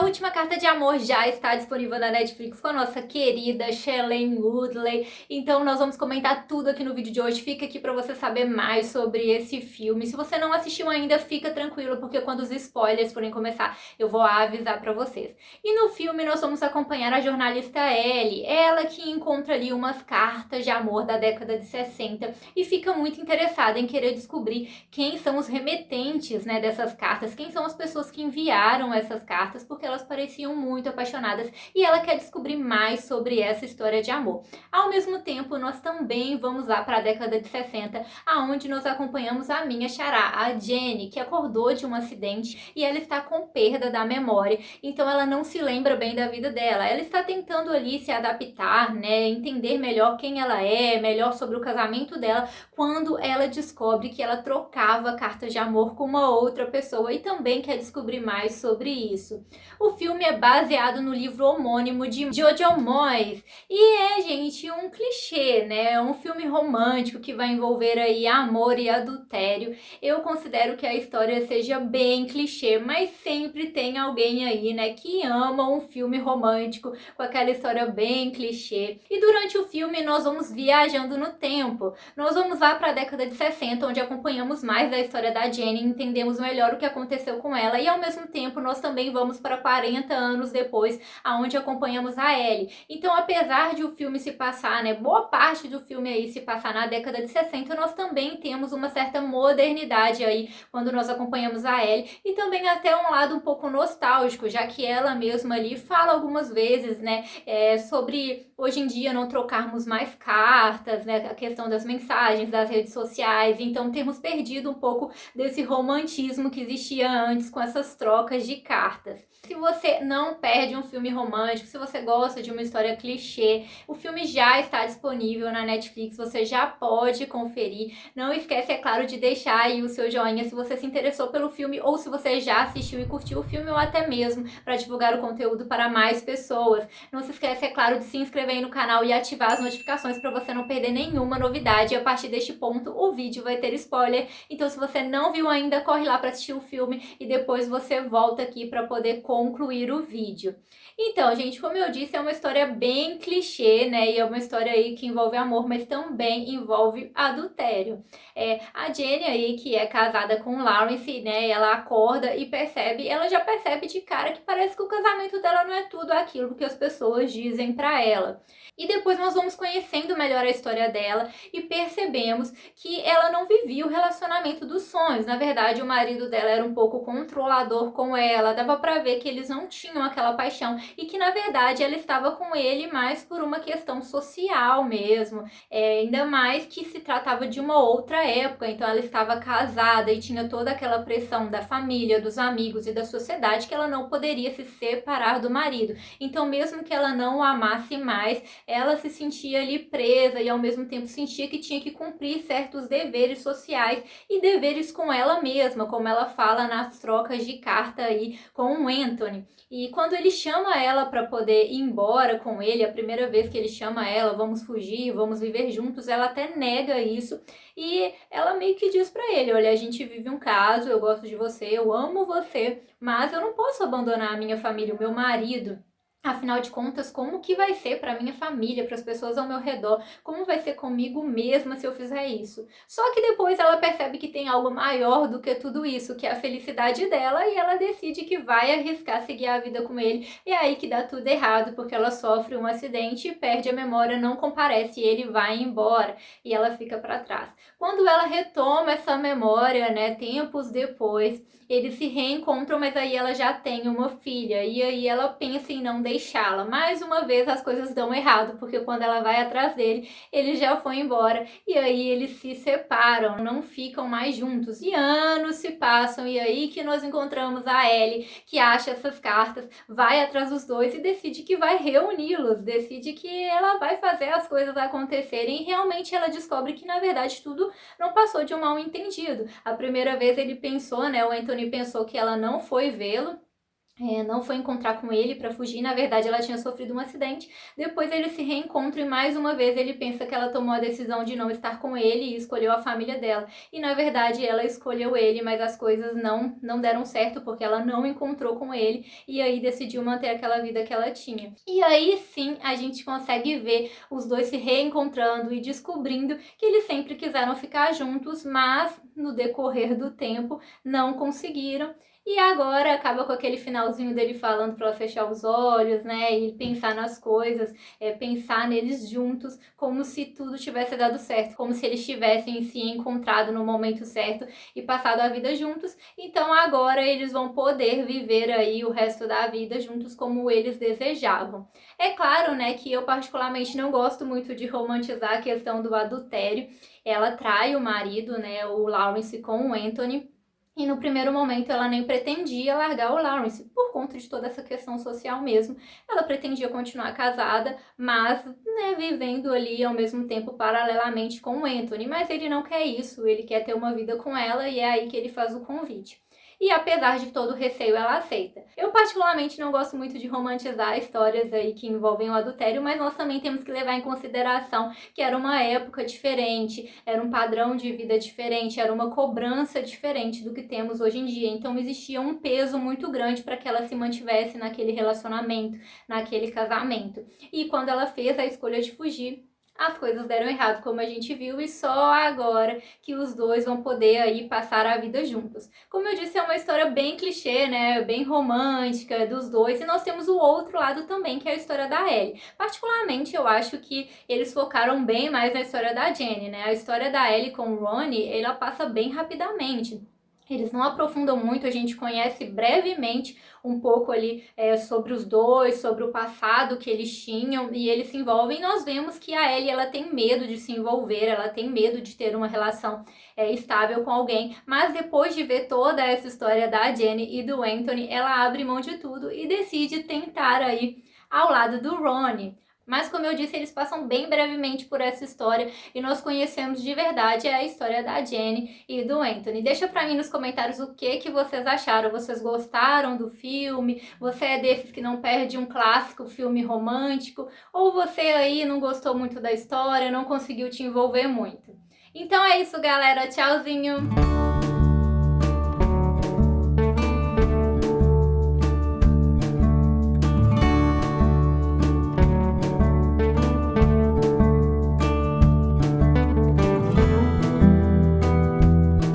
Última Carta de Amor já está disponível na Netflix com a nossa querida Shailene Woodley. Então nós vamos comentar tudo aqui no vídeo de hoje. Fica aqui para você saber mais sobre esse filme. Se você não assistiu ainda, fica tranquilo, porque quando os spoilers forem começar, eu vou avisar para vocês. E no filme nós vamos acompanhar a jornalista Ellie. Ela que encontra ali umas cartas de amor da década de 60 e fica muito interessada em querer descobrir quem são os remetentes, né, dessas cartas, quem são as pessoas que enviaram essas cartas, porque elas pareciam muito apaixonadas e ela quer descobrir mais sobre essa história de amor. Ao mesmo tempo, nós também vamos lá para a década de 60, aonde nós acompanhamos a minha xará, a Jenny, que acordou de um acidente e ela está com perda da memória, então ela não se lembra bem da vida dela. Ela está tentando ali se adaptar, né, entender melhor quem ela é, melhor sobre o casamento dela, quando ela descobre que ela trocava cartas de amor com uma outra pessoa e também quer descobrir mais sobre isso. O filme é baseado no livro homônimo de Jojo Moyes e é, gente, um clichê, né? Um filme romântico que vai envolver aí amor e adultério. Eu considero que a história seja bem clichê, mas sempre tem alguém aí, né, que ama um filme romântico com aquela história bem clichê. E durante o filme nós vamos viajando no tempo. Nós vamos lá para a década de 60, onde acompanhamos mais da história da Jenny, entendemos melhor o que aconteceu com ela e ao mesmo tempo nós também vamos para 40 anos depois, aonde acompanhamos a Ellie. Então, apesar de o filme se passar, né, boa parte do filme aí se passar na década de 60, nós também temos uma certa modernidade aí quando nós acompanhamos a Ellie e também até um lado um pouco nostálgico, já que ela mesma ali fala algumas vezes, né, sobre hoje em dia não trocarmos mais cartas, né, a questão das mensagens, das redes sociais, então temos perdido um pouco desse romantismo que existia antes com essas trocas de cartas. Se você não perde um filme romântico, se você gosta de uma história clichê, o filme já está disponível na Netflix, você já pode conferir. Não esquece, é claro, de deixar aí o seu joinha se você se interessou pelo filme ou se você já assistiu e curtiu o filme ou até mesmo para divulgar o conteúdo para mais pessoas. Não se esquece, é claro, de se inscrever aí no canal e ativar as notificações para você não perder nenhuma novidade. E a partir deste ponto, o vídeo vai ter spoiler, então se você não viu ainda, corre lá para assistir o filme e depois você volta aqui para poder concluir o vídeo. Então, gente, como eu disse, é uma história bem clichê, né? E é uma história aí que envolve amor, mas também envolve adultério. A Jenny aí, que é casada com o Lawrence, né? Ela acorda e percebe, ela já percebe de cara que parece que o casamento dela não é tudo aquilo que as pessoas dizem pra ela. E depois nós vamos conhecendo melhor a história dela e percebemos que ela não vivia o relacionamento dos sonhos. Na verdade, o marido dela era um pouco controlador com ela, dava pra ver que eles não tinham aquela paixão e que, na verdade, ela estava com ele mais por uma questão social mesmo, ainda mais que se tratava de uma outra época, então ela estava casada e tinha toda aquela pressão da família, dos amigos e da sociedade que ela não poderia se separar do marido. Então, mesmo que ela não o amasse mais, ela se sentia ali presa e ao mesmo tempo sentia que tinha que cumprir certos deveres sociais e deveres com ela mesma, como ela fala nas trocas de carta aí com o Anthony. E quando ele chama ela para poder ir embora com ele, a primeira vez que ele chama ela, vamos fugir, vamos viver juntos, ela até nega isso e ela meio que diz para ele, olha, a gente vive um caso, eu gosto de você, eu amo você, mas eu não posso abandonar a minha família, o meu marido. Afinal de contas, como que vai ser para minha família, para as pessoas ao meu redor? Como vai ser comigo mesma se eu fizer isso? Só que depois ela percebe que tem algo maior do que tudo isso, que é a felicidade dela, e ela decide que vai arriscar seguir a vida com ele. E é aí que dá tudo errado, porque ela sofre um acidente, perde a memória, não comparece, e ele vai embora, e ela fica para trás. Quando ela retoma essa memória, né, tempos depois, eles se reencontram, mas aí ela já tem uma filha, e aí ela pensa em não deixá-la. Mais uma vez as coisas dão errado, porque quando ela vai atrás dele, ele já foi embora, e aí eles se separam, não ficam mais juntos, e anos se passam, e aí que nós encontramos a Ellie, que acha essas cartas, vai atrás dos dois e decide que vai reuni-los, decide que ela vai fazer as coisas acontecerem, e realmente ela descobre que na verdade tudo não passou de um mal entendido. A primeira vez ele pensou, né, o Anthony pensou que ela não foi vê-lo, não foi encontrar com ele para fugir, na verdade ela tinha sofrido um acidente. Depois eles se reencontram e mais uma vez ele pensa que ela tomou a decisão de não estar com ele e escolheu a família dela. E na verdade ela escolheu ele, mas as coisas não deram certo porque ela não encontrou com ele e aí decidiu manter aquela vida que ela tinha. E aí sim a gente consegue ver os dois se reencontrando e descobrindo que eles sempre quiseram ficar juntos, mas no decorrer do tempo não conseguiram. E agora acaba com aquele finalzinho dele falando para ela fechar os olhos, né? E pensar nas coisas, pensar neles juntos, como se tudo tivesse dado certo, como se eles tivessem se encontrado no momento certo e passado a vida juntos. Então agora eles vão poder viver aí o resto da vida juntos como eles desejavam. É claro, né, que eu particularmente não gosto muito de romantizar a questão do adultério. Ela trai o marido, né, o Lawrence com o Anthony. E no primeiro momento ela nem pretendia largar o Lawrence, por conta de toda essa questão social mesmo. Ela pretendia continuar casada, mas, né, vivendo ali ao mesmo tempo paralelamente com o Anthony. Mas ele não quer isso, ele quer ter uma vida com ela e é aí que ele faz o convite. E apesar de todo o receio, ela aceita. Eu particularmente não gosto muito de romantizar histórias aí que envolvem o adultério, mas nós também temos que levar em consideração que era uma época diferente, era um padrão de vida diferente, era uma cobrança diferente do que temos hoje em dia. Então existia um peso muito grande para que ela se mantivesse naquele relacionamento, naquele casamento. E quando ela fez a escolha de fugir, as coisas deram errado, como a gente viu, e só agora que os dois vão poder aí passar a vida juntos. Como eu disse, é uma história bem clichê, né, bem romântica dos dois, e nós temos o outro lado também, que é a história da Ellie. Particularmente, eu acho que eles focaram bem mais na história da Jenny, né, a história da Ellie com o Ronnie, ela passa bem rapidamente. Eles não aprofundam muito, a gente conhece brevemente um pouco ali sobre os dois, sobre o passado que eles tinham e eles se envolvem. E nós vemos que a Ellie ela tem medo de se envolver, ela tem medo de ter uma relação estável com alguém. Mas depois de ver toda essa história da Jenny e do Anthony, ela abre mão de tudo e decide tentar aí ao lado do Ronnie. Mas como eu disse, eles passam bem brevemente por essa história e nós conhecemos de verdade a história da Jenny e do Anthony. Deixa pra mim nos comentários o que vocês acharam. Vocês gostaram do filme? Você é desses que não perde um clássico filme romântico? Ou você aí não gostou muito da história, não conseguiu te envolver muito? Então é isso, galera. Tchauzinho!